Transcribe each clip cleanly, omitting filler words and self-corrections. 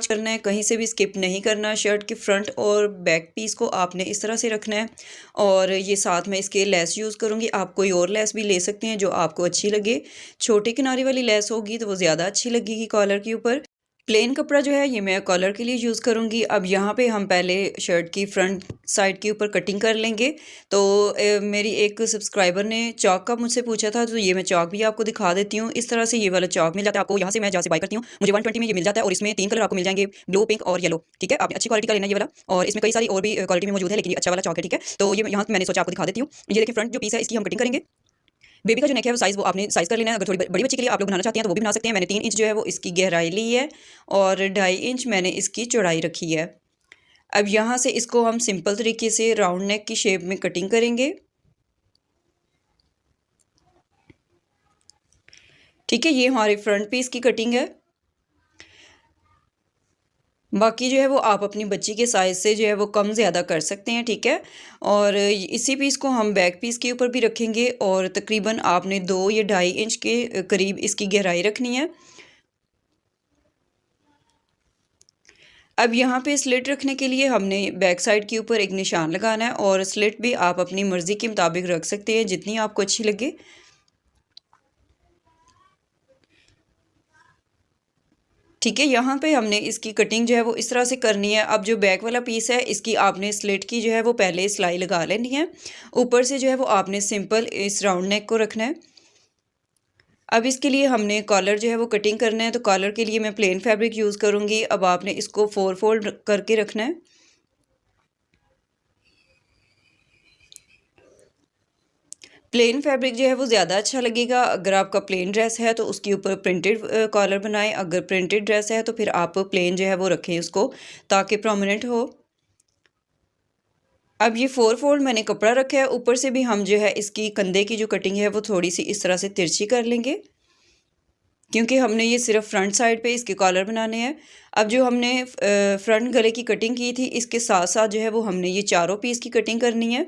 करना है, कहीं से भी स्किप नहीं करना। शर्ट के फ्रंट और बैक पीस को आपने इस तरह से रखना है और ये साथ में इसके लेस यूज़ करूँगी। आप कोई और लेस भी ले सकते हैं जो आपको अच्छी लगे। छोटी किनारे वाली लेस होगी तो वो ज़्यादा अच्छी लगेगी कॉलर के ऊपर। प्लेन कपड़ा जो है ये मैं कॉलर के लिए यूज़ करूँगी। अब यहाँ पे हम पहले शर्ट की फ्रंट साइड के ऊपर कटिंग कर लेंगे। तो मेरी एक सब्सक्राइबर ने चॉक का मुझसे पूछा था, तो ये मैं चॉक भी आपको दिखा देती हूँ। इस तरह से ये वाला चॉक मिल जाता है आपको यहाँ से, मैं जहाँ से बाय करती हूँ मुझे 120 में ये मिल जाता है और इसमें 3 कलर आपको मिल जाएंगे, ब्लू, पिंक और येलो। ठीक है, आपने अच्छी क्वालिटी का लेना ये वाला, और इसमें कई सारी और भी क्वालिटी में मौजूद है, लेकिन ये अच्छा वाला चॉक है। ठीक है, तो ये यहाँ मैंने सोचा आपको दिखा देती हूँ। ये देखिए फ्रंट जो पीस है इसकी हम कटिंग करेंगे। बेबी का जो नेक है वो साइज़ वो आपने साइज़ कर लेना है। अगर थोड़ी बड़ी बच्ची के लिए आप लोग बनाना चाहते हैं तो वो भी बना सकते हैं। मैंने 3 इंच जो है वो इसकी गहराई ली है और 2.5 इंच मैंने इसकी चौड़ाई रखी है। अब यहाँ से इसको हम सिंपल तरीके से राउंड नेक की शेप में कटिंग करेंगे। ठीक है, ये हमारे फ्रंट पीस की कटिंग है। बाकी जो है वो आप अपनी बच्ची के साइज़ से जो है वो कम ज़्यादा कर सकते हैं। ठीक है, और इसी पीस को हम बैक पीस के ऊपर भी रखेंगे और तकरीबन आपने 2 या 2.5 इंच के करीब इसकी गहराई रखनी है। अब यहाँ पे स्लिट रखने के लिए हमने बैक साइड के ऊपर एक निशान लगाना है और स्लिट भी आप अपनी मर्ज़ी के मुताबिक रख सकते हैं जितनी आपको अच्छी लगे। ठीक है, यहाँ पे हमने इसकी कटिंग जो है वो इस तरह से करनी है। अब जो बैक वाला पीस है इसकी आपने स्लिट की जो है वो पहले सिलाई लगा लेनी है। ऊपर से जो है वो आपने सिंपल इस राउंड नेक को रखना है। अब इसके लिए हमने कॉलर जो है वो कटिंग करना है, तो कॉलर के लिए मैं प्लेन फैब्रिक यूज़ करूँगी। अब आपने इसको 4 फोल्ड करके रखना है। प्लेन फैब्रिक जो है वो ज़्यादा अच्छा लगेगा। अगर आपका प्लेन ड्रेस है तो उसके ऊपर प्रिंटेड कॉलर बनाएं। अगर प्रिंटेड ड्रेस है तो फिर आप प्लेन जो है वो रखें उसको, ताकि प्रोमिनेंट हो। अब ये 4 फोल्ड मैंने कपड़ा रखा है। ऊपर से भी हम जो है इसकी कंधे की जो कटिंग है वो थोड़ी सी इस तरह से तिरछी कर लेंगे, क्योंकि हमने ये सिर्फ फ्रंट साइड पे इसके कॉलर बनाने हैं। अब जो हमने फ्रंट गले की कटिंग की थी इसके साथ साथ जो है वो हमने ये चारों पीस की कटिंग करनी है।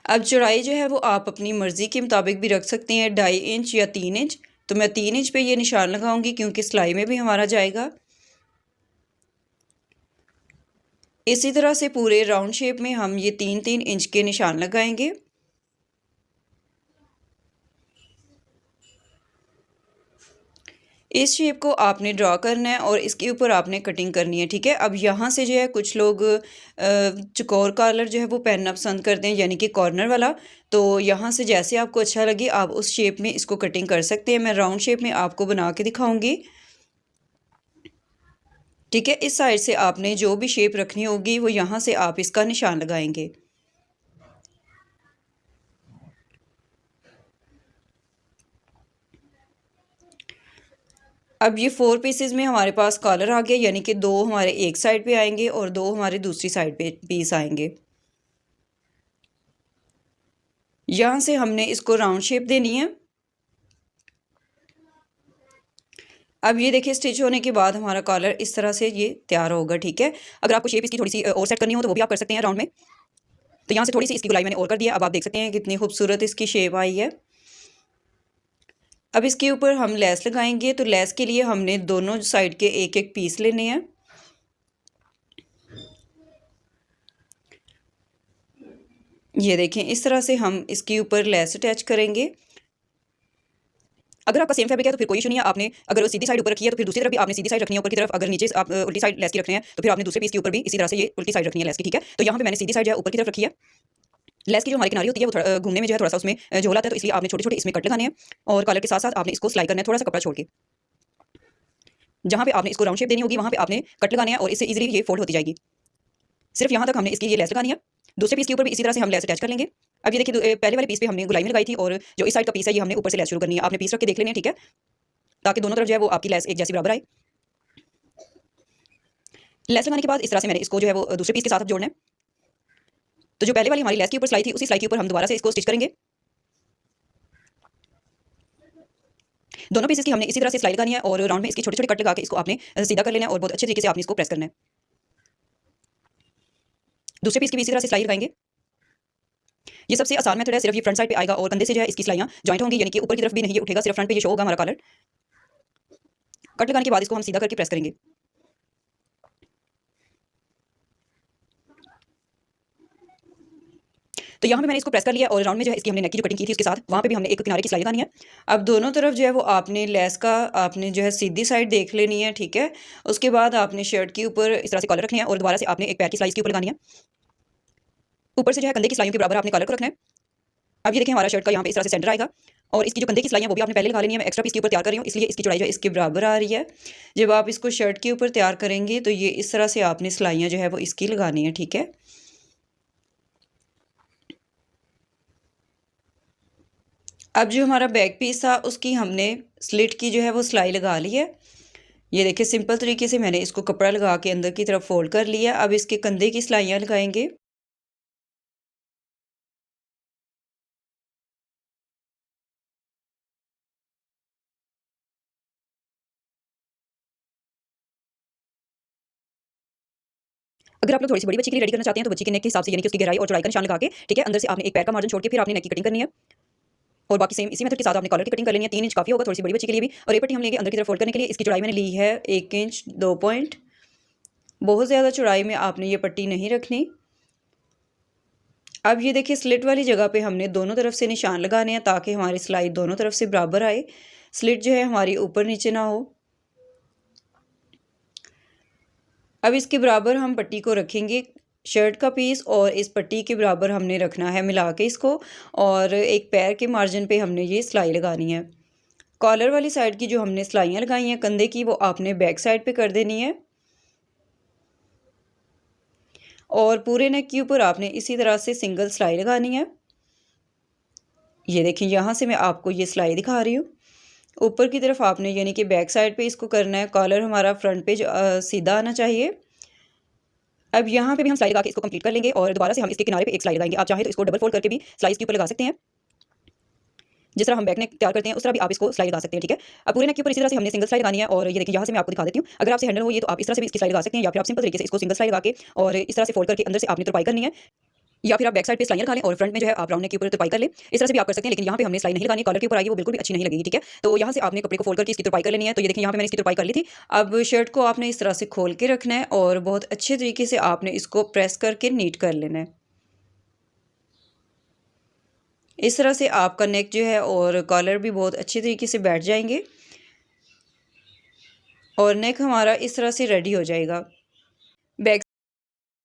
अब चौड़ाई जो है वो आप अपनी मर्ज़ी के मुताबिक भी रख सकते हैं, 2.5 इंच या 3 इंच। तो मैं 3 इंच पे ये निशान लगाऊंगी क्योंकि सिलाई में भी हमारा जाएगा। इसी तरह से पूरे राउंड शेप में हम ये 3-3 इंच के निशान लगाएंगे। इस शेप को आपने ड्रॉ करना है और इसके ऊपर आपने कटिंग करनी है। ठीक है, अब यहाँ से जो है कुछ लोग चौकोर कॉलर जो है वो पहनना पसंद करते हैं, यानी कि कॉर्नर वाला। तो यहाँ से जैसे आपको अच्छा लगे आप उस शेप में इसको कटिंग कर सकते हैं। मैं राउंड शेप में आपको बना के दिखाऊंगी। ठीक है, इस साइड से आपने जो भी शेप रखनी होगी वो यहाँ से आप इसका निशान लगाएंगे। अब ये 4 पीसेस में हमारे पास कॉलर आ गया, यानी कि 2 हमारे एक साइड पे आएंगे और 2 हमारे दूसरी साइड पे पीस आएंगे। यहाँ से हमने इसको राउंड शेप देनी है। अब ये देखिए स्टिच होने के बाद हमारा कॉलर इस तरह से ये तैयार होगा। ठीक है, अगर आपको शेप इसकी थोड़ी सी और सेट करनी हो तो वो भी आप कर सकते हैं राउंड में। तो यहाँ से थोड़ी सी इसकी गुलाई मैंने और कर दिया। अब आप देख सकते हैं कितनी खूबसूरत इसकी शेप आई है। अब इसके ऊपर हम लेस लगाएंगे, तो लेस के लिए हमने दोनों साइड के एक एक पीस लेने हैं। ये देखें इस तरह से हम इसके ऊपर लेस अटैच करेंगे। अगर आपका सेम फैब्रिक है तो फिर कोई इशू नहीं है। आपने अगर सीधी साइड ऊपर रखी है तो फिर दूसरी तरफ भी आपने सीधी साइड रखनी है ऊपर की तरफ। अगर नीचे आप उल्टी साइड लेस की रखने हैं तो फिर आपने दूसरे पीस के ऊपर भी इसी तरह से ये उल्टी साइड रखनी है लेस की। ठीक है, तो यहाँ पे मैंने सीधी साइड जो है ऊपर की तरफ रखी है। लेस की जो हमारी किनारी होती है वो थोड़ा घूमने में जो है थोड़ा सा उसमें झोल आता है, तो इसलिए आपने छोटे छोटे इसमें कट लगाने हैं और कलर के साथ साथ आपने इसको सिलाई करना है थोड़ा सा कपड़ा छोड़ के। जहाँ पे आपने इसको राउंड शेप देनी होगी वहाँ पे आपने कट लगाने हैं और इससे इजीली ये फोल्ड होती जाएगी। सिर्फ यहाँ तक हमने इसकी ये लेस लगानी है। दूसरे पीस के ऊपर भी इसी तरह से हम लेस अटैच कर लेंगे। अब ये देखिए पहले वाले पीस पे हमने गुलाई में लगाई थी और जो इस साइड का पीस है ये हमने ऊपर से लेस शुरू करनी है। आपने पीस रख के देख लेनी है। ठीक है, ताकि दोनों तरफ जो है वो आपकी लेस एक जैसी बराबर आए। लेस लगाने के बाद इस तरह से मैंने इसको जो है वो दूसरे पीस के साथ जोड़ना है। तो जो पहले वाली हमारी लेस के ऊपर सिलाई थी उसी सिलाई के ऊपर हम दोबारा से इसको स्टिच करेंगे। दोनों पीसेस की हमने इसी तरह से सिलाई लगानी है और राउंड में इसकी छोटे छोटे कट लगा के इसको आपने सीधा कर लेना है और बहुत अच्छे तरीके से आपने इसको प्रेस करना है। दूसरे पीस की भी इसी तरह से सिलाई लगाएंगे। ये सबसे आसान मेथड है, सिर्फ ये फ्रंट साइड पे आएगा और कंधे से जो है इसकी सिलाइयाँ जॉइंट होंगी, यानी कि ऊपर की तरफ भी नहीं ये उठेगा, सिर्फ फ्रंट पे ये शो होगा हमारा कॉलर। कट लगाने के बाद इसको हम सीधा करके प्रेस करेंगे। तो यहाँ पे मैंने इसको प्रेस कर लिया और राउंड में जो है इसकी हमने नेक की जो कटिंग की थी उसके साथ वहाँ पे भी हमने एक किनारे की सिलाई लगानी है। अब दोनों तरफ जो है वो आपने लेस का आपने जो है सीधी साइड देख लेनी है, ठीक है। उसके बाद आपने शर्ट के ऊपर इस तरह से कॉलर रखनी है और दोबारा से आपने एक पैर की सिलाई इसके ऊपर लगानी है। ऊपर से जो है कंधे की सिलाइयों के बराबर आपने कॉलर को रखना है। अब ये देखिए हमारा शर्ट का यहाँ पे इस तरह से सेंटर आएगा और इसकी जो कंधे की सिलाई है वो भी आपने पहले लगा लेनी है। मैं एक्स्ट्रा पीस के ऊपर तैयार कर रही हूँ, इसलिए इसकी चौड़ाई जो है इसके बराबर आ रही है। जब आप इसको शर्ट के ऊपर तैयार करेंगे तो ये इस तरह से आपने सिलाइयाँ जो है वो इसकी लगानी है, ठीक है। अब जो हमारा बैक पीस था उसकी हमने स्लिट की जो है वो सिलाई लगा ली है। ये देखिए सिंपल तरीके से मैंने इसको कपड़ा लगा के अंदर की तरफ फोल्ड कर लिया। अब इसके कंधे की सिलाइयाँ लगाएंगे। अगर आप लोग थोड़ी सी बड़ी बच्ची के लिए रेडी करना चाहते हैं तो बच्ची के नेक के हिसाब से, यानी कि उसकी गहराई और चौड़ाई का निशान लगा के, ठीक है, अंदर से आपने एक पैर का मार्जिन छोड़ के फिर आपने नेक की कटिंग करनी है। और बाकी सेम इसी मेथड के साथ आपने कॉलर की कटिंग कर लेनी है। 3 इंच काफ़ी होगा थोड़ी सी बड़ी बच्ची के लिए भी। और ये पट्टी हम लेंगे अंदर की तरफ फोल्ड करने के लिए। इसकी चौड़ाई मैंने ली है 1 इंच 2 पॉइंट। बहुत ज़्यादा चौड़ाई में आपने ये पट्टी नहीं रखनी। अब ये देखिए स्लिट वाली जगह पे हमने दोनों तरफ से निशान लगाने हैं ताकि हमारी सिलाई दोनों तरफ से बराबर आए, स्लिट जो है हमारी ऊपर नीचे ना हो। अब इसके बराबर हम पट्टी को रखेंगे, शर्ट का पीस और इस पट्टी के बराबर हमने रखना है मिला के इसको, और एक पैर के मार्जिन पे हमने ये सिलाई लगानी है। कॉलर वाली साइड की जो हमने सिलाइयाँ लगाई हैं कंधे की, वो आपने बैक साइड पे कर देनी है और पूरे नेक के ऊपर आपने इसी तरह से सिंगल सिलाई लगानी है। ये देखिए यहाँ से मैं आपको ये सिलाई दिखा रही हूँ। ऊपर की तरफ आपने यानी कि बैक साइड पे इसको करना है। कॉलर हमारा फ्रंट पे सीधा आना चाहिए। अब यहाँ पे भी हम सिलाई लगा के इसको कंप्लीट कर लेंगे और दोबारा से हम इसके किनारे पे एक सिलाई लगाएंगे। आप चाहें तो इसको डबल फोल्ड करके भी सिलाई इसके ऊपर लगा सकते हैं। जिस तरह हम बैक नेक तैयार करते हैं उस तरह भी आप इसको सिलाई लगा सकते हैं, ठीक है। अब पूरे नेक के ऊपर इसी तरह से हमने सिंगल सिलाई लगानी है और ये देखिए यहाँ से मैं आपको दिखा देती हूँ। अगर आपसे हैंडल हो ये तो आप इस तरह से भी इसकी सिलाई लगा सकते हैं, या फिर आप सिंपल तरीके से इसको सिंगल सिलाई लगा के और इस तरह से फोल्ड करके अंदर से आपने तुरपाई करनी है, या फिर आप बैक साइड पे सिलाइयाँ लगा लें और फ्रंट में जो है आप राउंड नेक के ऊपर तुरपाई कर लें। इस तरह से भी आप कर सकते हैं, लेकिन यहाँ पे हमने सिलाई नहीं लगानी, कॉलर के ऊपर आएगी वो बिल्कुल भी अच्छी नहीं लगेगी, ठीक है। तो यहाँ से आपने कपड़े को फोल्ड करके इसकी तुरपाई कर लेनी है। तो ये देखिए यहाँ पे मैंने इसकी तुरपाई कर ली थी। अब शर्ट को आपने इस तरह से खोल के रखना है और बहुत अच्छे तरीके से आपने इसको प्रेस करके नीट कर लेना है। इस तरह से आपका नेक जो है और कॉलर भी बहुत अच्छे तरीके से बैठ जाएंगे और नेक हमारा इस तरह से रेडी हो जाएगा। बैक